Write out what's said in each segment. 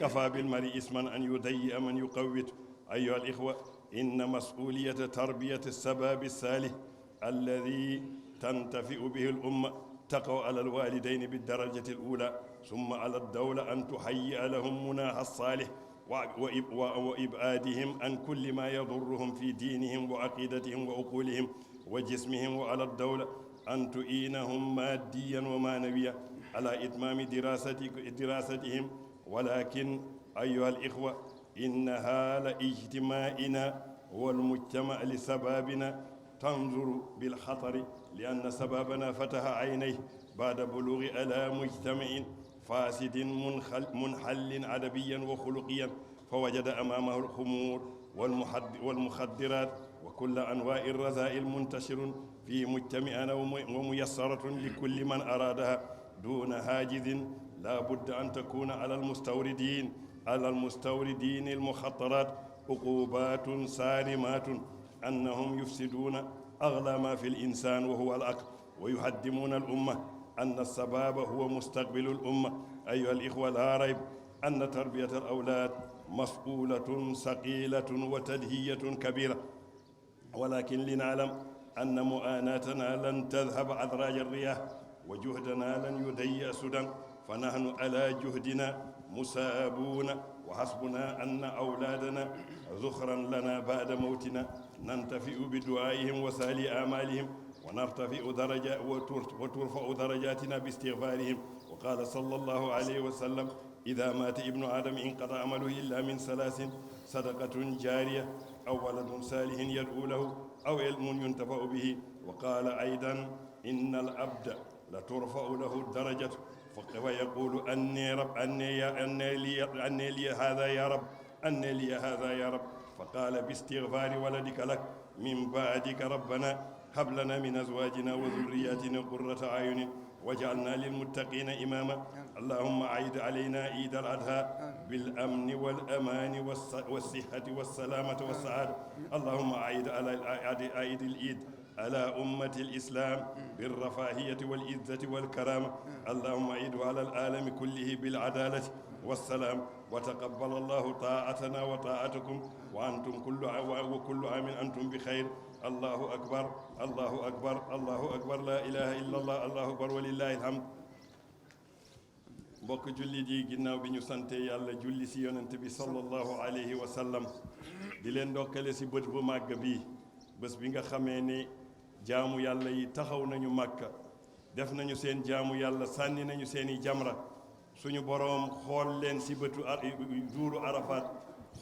كفى بالمرء إثما أن يضيء من يقوت. أيها الإخوة، إن مسؤولية تربية الشباب الصالح الذي تنتفع به الأمة تقع على الوالدين بالدرجة الأولى، ثم على الدولة أن تهيئ لهم مناخ الصالح وإبعادهم عن كل ما يضرهم في دينهم وعقيدتهم وعقولهم وجسمهم، وعلى الدولة أن تعينهم ماديا ومعنويا على إتمام دراستهم. ولكن أيها الإخوة، إن حال اجتماعنا والمجتمع لسبابنا تنظر بالخطر، لأن سبابنا فتح عينيه بعد بلوغ على مجتمع فاسد منحل أدبيا وخلقيا، فوجد أمامه الخمور والمخدرات وكل أنواع الرذائل منتشر في مجتمعنا وميسرة لكل من أرادها دون حاجز. لا بد أن تكون على المستوردين المخطرات عقوبات صارمات، أنهم يفسدون أغلى ما في الإنسان وهو العقل، ويهدمون الأمة، أن الشباب هو مستقبل الأمة. أيها الإخوة، لا ريب أن تربية الأولاد مسؤولة ثقيلة وتدهية كبيرة، ولكن لنعلم أن معاناتنا لن تذهب أدراج الرياح، وجهدنا لن يضيع سدى، فنحن على جهدنا مسابون، وحسبنا أن أولادنا ذخرا لنا بعد موتنا ننتفع بدعائهم وسالي آمالهم، وترفع درجاتنا باستغفارهم. وقال صلى الله عليه وسلم: إذا مات ابن آدم انقطع عمله إلا من ثلاث: صدقة جارية، أو ولد صالح يدعو له، أو علم ينتفع به. وقال أيضا: إن العبد لترفع له الدرجة فيقول: أني رب، أني لي هذا يا رب، أني لي هذا يا رب. فقال: باستغفار ولدك لك من بعدك ربنا هب لنا من أزواجنا وذرياتنا قرة أعين واجعلنا للمتقين إماما. اللهم أعيد علينا عيد الأضحى بالأمن والأمان والصحة والسلامة والسعادة. اللهم أعيد عيد العيد على أمة الإسلام بالرفاهية والعزة والكرامة. اللهم أعيد على العالم كله بالعدالة والسلام. وتقبل الله طاعتنا وطاعتكم، وأنتم وكل عام أنتم بخير. الله أكبر، الله أكبر، الله أكبر، لا إله إلا الله، الله أكبر ولله الحمد. mbokk jullit yi, ginnaaw bi ñu sante yàlla julli si yonent bi sallallahu alayhi wa sallam, di leen ndokkale si bët bu màgg bii, bés bi nga xamee ne jaamu yàlla yi taxaw nañu Màkka, def nañu seen jaamu yàlla, sànni nañu seeni jamra, suñu boroom xool leen si bëtu juuru Arafat,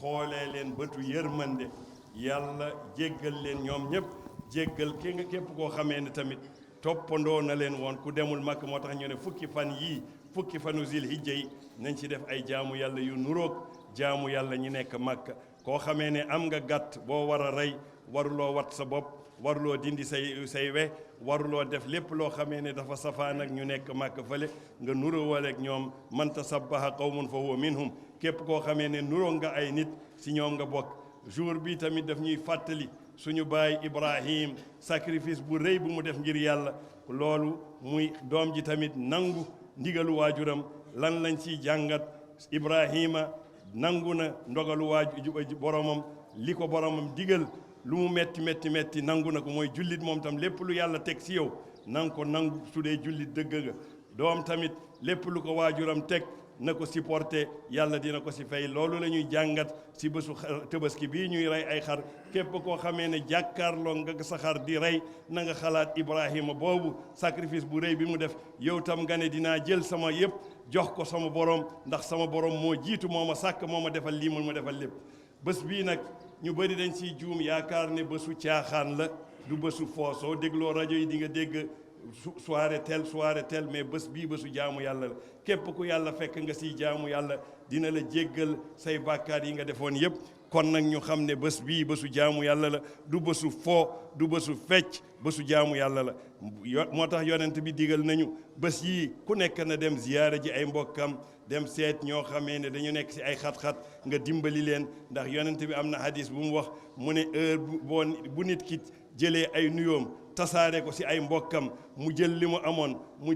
xoolee leen bëtu yërmande, yàlla jéggal leen ñoom ñëpp, jéggal képp koo xamee ne tamit toppandoo na leen woon ku demul Màkka. moo tax ñu ne fukki fanu Zilhijja yi nañ ci def ay jaamu yàlla yu nuroog jaamu yàlla ñi nekk Màkka. koo xamee ne am nga gàtt boo war a rey, waruloo wat sa bopp, waruloo dindi say we, waruloo def lépp loo xamee ne dafa safaan ak ñu nekk Màkka fële, nga nuróowaleeg ñoom. man tasabbaha qawmun fa huwa minhum, képp koo xamee ne nuroo nga ay nit si ñoom nga bokk. jour bi tamit daf ñuy fàttali suñu baay Ibrahim, sacrifice bu rëy bu mu def ngir yàlla. loolu muy doom ji tamit nangu ndigalu waajuram. lan lañ ciy jàngat? Ibrahima nangu na ndogalu boromam, li ko boromam digal, lu mu metti metti metti nangu na ko. mooy jullit moom tam lépp lu yàlla teg si yow nang ko nangu su dee jullit dëgg nga. doom tamit lépp lu ko waajuram teg na ko supporté, yàlla dina ko si fay. loolu la ñuy jàngat si bésu Tabaski bii ñuy rey ay xar. képp koo xamee ne jàkkaarloo nga sa xar di rey, na nga xalaat Ibrahima boobu sacrifice bu rëy bi mu def. yow tam nga ne dinaa jël sama yëpp jox ko sama borom, ndax sama borom moo jiitu, moo ma sàkk, moo ma defal lii, moo ma defal lépp. bés bii nag ñu bëri dañ siy juum yaakaar ne bésu caaxaan la, du bésu foo. soo dégloo rajo yi di nga dégg soirée tel, mais bés bii bésu jaamu yàlla la. képp ku yàlla fekk nga siy jaamu yàlla dina la jéggal say bàkkaar yi nga defoon yëpp. kon nag ñu xam ne bés bii bésu jaamu yàlla la, du bésu foo, du bésu fecc, bésu jaamu yàlla la. moo tax yonent bi digal nañu bés yii ku nekk na dem ziyaara ji ay mbokkam, dem seet ñoo xamee ne dañu nekk si ay xat-xat, nga dimbali leen. ndax yonent bi am na hadis bu mu wax, mu ne heure bu nit ki jëlee ay nuyoom tasaare ko si ay mbokkam, mu jël li mu amoon mu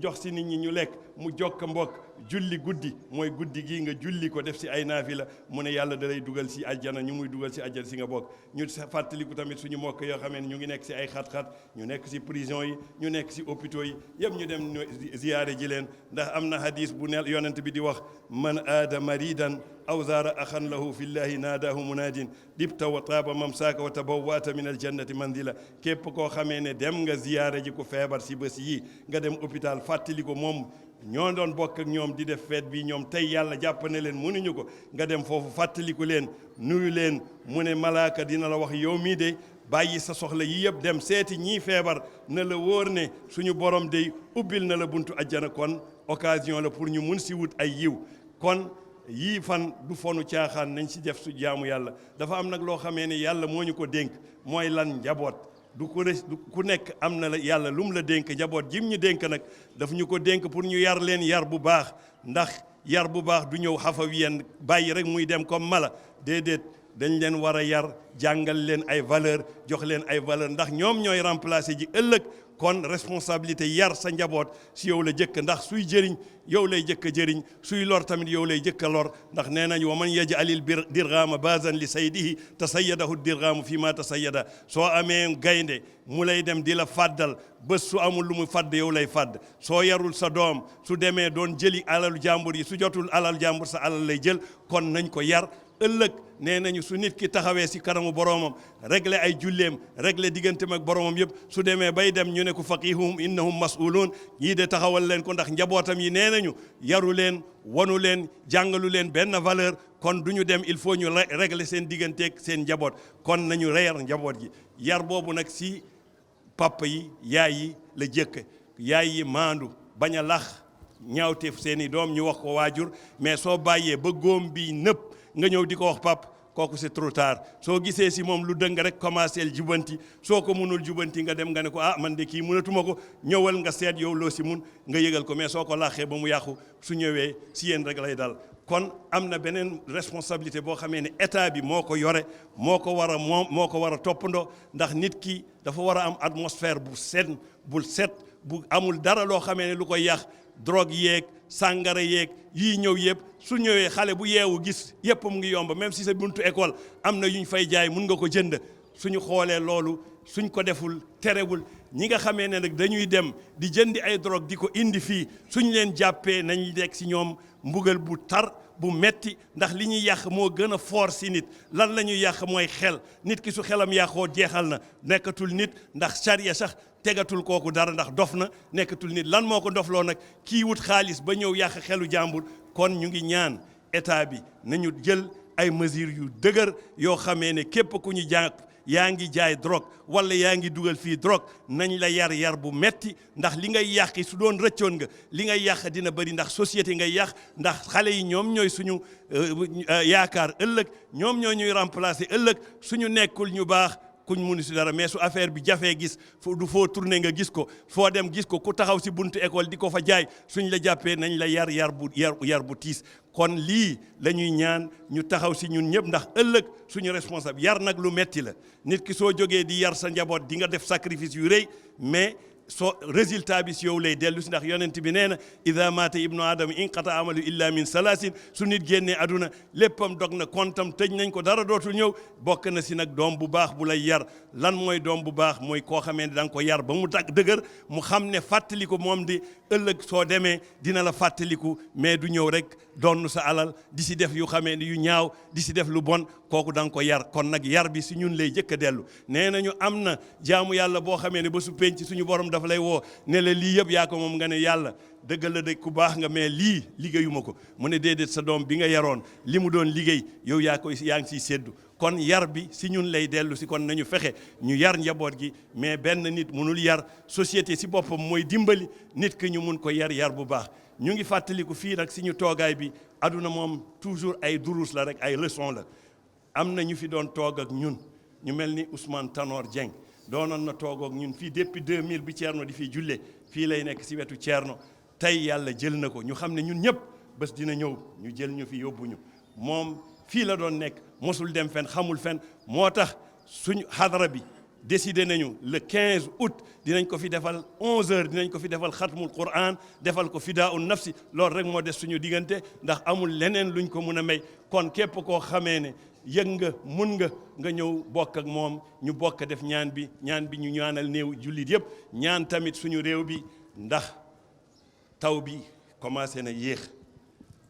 jox si nit ñi ñu lekk mu jokk mbokk julli guddi mooy guddi gii nga julli ko def si ay naafila mu ne yàlla da lay dugal si àjjana ñu muy dugal si àjjana si nga bokk. ñu fàttaliku tamit suñu mbokk yoo xamee ne ñu ngi nekk si ay xat-xat ñu nekk si prison yi ñu nekk si hôpitaux yi yëpp ñu dem ziyaare ji leen ndax am na hadis bu ne yonent bi di wax man aada maridan aw zaara axan lahu fillahi naadaahu munaadin dibta wa taaba mamsaaka wa tabawwaata min aljannati manzila képp koo xamee ne dem nga ziyaare ji ko feebar si bés yii nga dem hôpital fàttali ko moom ñoo doon bokk ak ñoom di def feet bi ñoom tey yàlla jàpp ne leen mënuñu ko nga dem foofu fàttaliku leen nuyu leen mu ne malaaka dina la wax yow mii de bàyyi sa soxla yi yëpp dem seeti ñii feebar na la wóor ne suñu borom de ubbil na la buntu ajjana kon occasion la pour ñu mun si wut ay yiw kon yii fan du fonu caaxaan nañ si def su jaamu yàlla dafa am nag loo xamee ne yàlla moo ñu ko dénk mooy lan njaboot du ku nekk am na la yàlla lu mu la dénk njaboot jim ñu dénk nag daf ñu ko dénk pour ñu yar leen yar bu baax ndax yar bu baax du ñëw xafawiyan bàyyi rek muy dem comme mala déedéet dañ leen war a yar jàngal leen ay valeur jox leen ay valeur ndax ñoom ñooy remplacer ji ëllëg kon responsabilité yar sa njaboot si yow la jëkk ndax suy jëriñ yow lay jëkk a jëriñ suy lor tamit yow lay jëkk a lor ndax nee nañ wa man yajalil dirgama basan li saydihi tasayyadahu dirgamu fi ma tasayyada soo amee gaynde mu lay dem di la fàddal bés su amul lu mu fàdd yow lay fàdd soo yarul sa doom su demee doon jëli alalu jàmbur yi su jotul alal jàmbur sa alal lay jël kon nañ ko yar ëllëg nee nañu su nit ki taxawee si kanamu boromam régler ay julleem régler digganteem ak boromam yëpp su demee bay dem ñu ne ko faqihum innahum mas'uluun ñii de taxawal leen ko ndax njabootam yi nee nañu yaru leen wanu leen jàngalu leen benn valeur kon du ñu dem il faut ñu régler seen digganteeg seen njaboot kon nañu reyar njaboot gi yar boobu nag si papa yi yaay yi la jëkk yaay yi maandu bañ a lax ñaawteef seen i doom ñu wax ko waajur mais soo bàyyee ba góom bi nëpp nga ñëw di ko wax pap kooku c'est trop tard soo gisee si moom lu dëng rek commencé jubanti soo ko mënul jubanti nga dem nga ne ko ah man de kii mënatuma ko ñëwal nga seet yow loo si mun nga yëgal ko mais soo ko laaxee ba mu yàqu su ñëwee si yéen rek lay dal kon am na beneen responsabilité boo xamee ne état bi moo ko yore moo ko war a moom moo ko war a toppandoo ndax nit ki dafa war a am atmosphère bu set bu amul dara loo xamee ne lu koy yàq drogue yeeg sàngara yeeg yii ñëw yëpp su ñëwee xale bu yeewu gis yëpp mu ngi yomb même si sa buntu école am na yu ñu fay jaay mun nga ko jënd suñu xoolee loolu suñ ko deful terewul ñi nga xamee ne nag dañuy dem di jëndi ay drogue di ko indi fii suñ leen jàppee nañ dekk si ñoom mbugal bu tar bu metti ndax li ñuy yàq moo gën a fort si nit lan la ñuy yàq mooy xel nit ki su xelam yàqoo jeexal na nekkatul nit ndax charia sax tegatul kooku dara ndax dof na nekkatul nit lan moo ko dofloo nag kii wut xaalis ba ñëw yàq xelu jàmbur kon ñu ngi ñaan état bi nañu jël ay mesures yu dëgër yoo xamee ne képp ku ñu jàpp yaa ngi jaay drogue wala yaa ngi dugal fii drogue nañ la yar bu metti ndax li ngay yàqi su doon rëccoon nga li ngay yàq dina bëri ndax société ngay yàq ndax xale yi ñoom ñooy suñu yaakaar ëllëg ñoom ñoo ñuy remplacer ëllëg suñu nekkul ñu baax kuñ mënu si dara mais su affaire bi jafee gis du foo tourné nga gis ko foo dem gis ko ku taxaw si buntu école di ko fa jaay suñ la jàppee nañ la yar bu tiis kon lii la ñuy ñaan ñu taxaw si ñun ñëpp ndax ëllëg suñu responsable yar nag lu metti la nit ki soo jógee di yar sa njaboot di nga def sacrifice yu rëy mais soo résultat bi si yow lay dellu si ndax yonent bi nee na ida maata ibnu adama inqata amalu illa min salasin su nit génnee aduna léppam dog na kontam tëj nañ ko dara dootul ñëw bokk na si nag doom bu baax bu lay yar lan mooy doom bu baax mooy koo xamee ne da nga ko yar ba mu dëgër mu xam ne fàttaliku moom di ëllëg soo demee dina la fàttaliku mais du ñëw rek donn sa alal di si def yu xamee ne yu ñaaw di si def lu bon kooku da nga ko yar kon nag yar bi si ñun lay jëkk a dellu nee nañu am na jaamu yàlla boo xamee ne ba su penc suñu borom dafa lay woo ne la lii yëpp yaa ko moom nga ne yàlla dëgg la de ku baax nga mais lii liggéeyuma ko mu ne déedéet sa doom bi nga yaroon li mu doon liggéey yow yaa ngi siy séddu kon yar bi si ñun lay dellu si kon nañu fexe ñu yar njaboot gi mais benn nit mënul yar société si boppam mooy dimbali nit ki ñu mun ko yar bu baax ñu ngi fàttaliku fii nag si ñu toogaay bi aduna moom toujours ay durus la rek ay leçon la am na ñu fi doon toog ak ñun ñu mel ni Ousmane Tanor Dieng doonoon na toog ak ñun fii depuis 2000 bi Thierno di fiy julle fii lay nekk si wetu Thierno tey yàlla jël na ko ñu xam ne ñun ñëpp bés dina ñëw ñu jël ñu fi yóbbu ñu moom fii la doon nekk mosul dem fen xamul fen moo tax suñu xadara bi décidé nañu le 15 août dinañ ko fi defal 11h dinañ ko fi defal xatmul Qur'an defal ko fidaa'un nafsi loolu rek moo des suñu diggante ndax amul leneen luñ ko mun a may kon képp koo xamee ne yëg nga mun nga ñëw bokk ak moom ñu bokk def ñaan bi ñu ñaanal néew jullit yëpp ñaan tamit suñu réew bi ndax taw bi commencé na yéex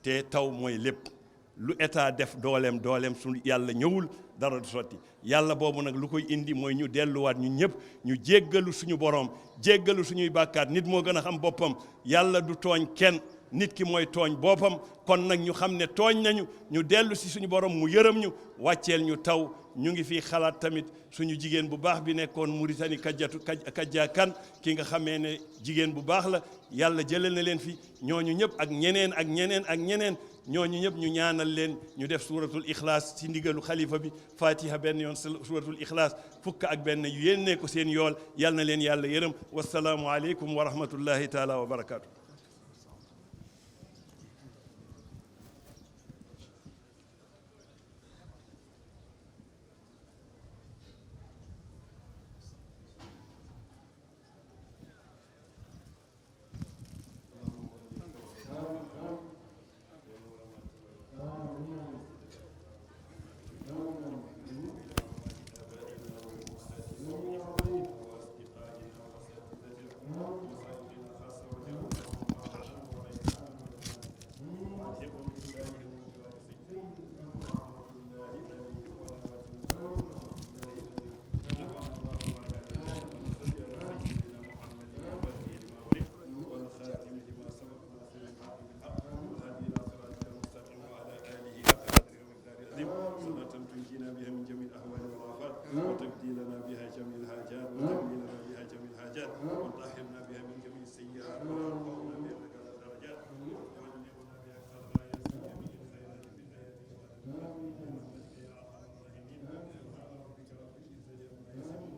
te taw mooy lépp lu état def dooleem su yàlla ñëwul dara du sotti yàlla boobu nag lu koy indi mooy ñu delluwaat ñun ñëpp ñu jéggalu suñu borom jéggalu suñuy bàkkaat nit moo gën a xam boppam yàlla du tooñ kenn nit ki mooy tooñ boppam kon nag ñu xam ne tooñ nañu ñu dellu si suñu borom mu yërëm ñu wàcceel ñu taw ñu ngi fii xalaat tamit suñu jigéen bu baax bi nekkoon Mauritanie Kadja Kan ki nga xamee ne jigéen bu baax la yàlla jëlal na leen fi ñooñu ñëpp ak ñeneen ñooñu ñëpp ñu ñaanal leen ñu def suuratul ixlaas ci ndigalu xalifa bi fatiha benn yoon suuratul ixlaas fukk ak benn yu yénnee ko seen yool yal na leen yàlla yërëm wasalaamu aleykum wa rahmatullahi taala wa barakaatu. وتقضي لنا بها جميع الحاجات وتقضي لنا بها جميع الحاجات وتطهرنا بها من جميع السيئات